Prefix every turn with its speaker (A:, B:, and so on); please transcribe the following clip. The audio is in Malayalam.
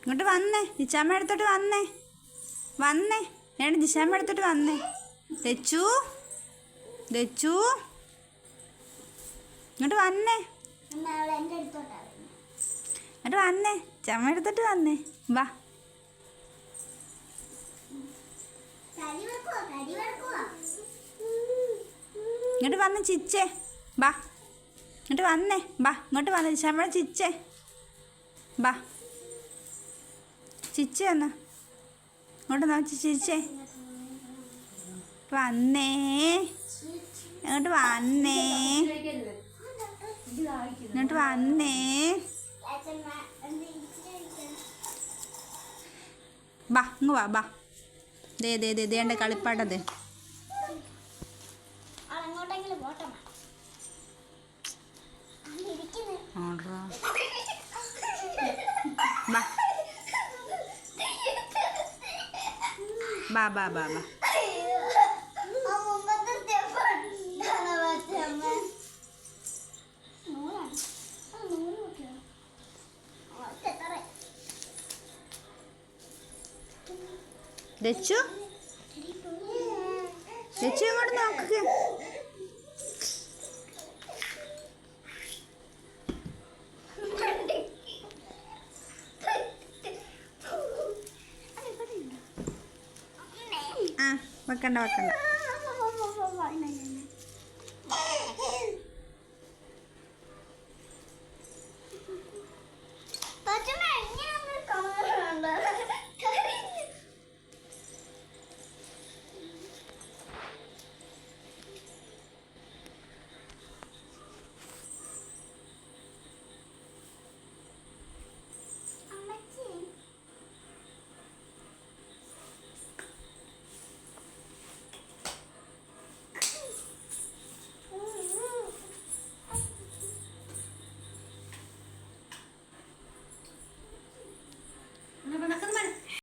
A: ഇങ്ങോട്ട് വന്നേ, ദിശാമ്മ എടുത്തോട്ട് വന്നേ, വന്നേ, ഞാൻ ദിശാമ്മ എടുത്തോട്ട് വന്നേ. ദച്ചു, ദച്ചു, ഇങ്ങോട്ട് വന്നേ, ഇങ്ങോട്ട് വന്നേ, ചമ്മ എടുത്തോട്ട് വന്നേ, വാ. ഇങ്ങോട്ട് വന്ന് ചിച്ചേ, ബാ, ഇങ്ങോട്ട് വന്നേ, ബാ, ഇങ്ങോട്ട് വന്നേ, ദിശാമ്മ ചിച്ചേ, ബാ, ചിച്ചേ എന്നാ ഇങ്ങോട്ട് നോക്കി ചിച്ചേ, വന്നേ, ഇങ്ങോട്ട് വന്നേ, ഇങ്ങോട്ട് വന്നേ, ബാ, ഇങ്ങ് വാ, ബാ, ദേ ദേ ദേ ദേണ്ട കളിപ്പാട്ടത്, ബാ, ബാ, ബാ, ബാ, ബാ. ദച്ചു, ദച്ചു ഇങ്ങോട്ട് നോക്കുക. വെക്കണ്ട വെക്കണ്ട.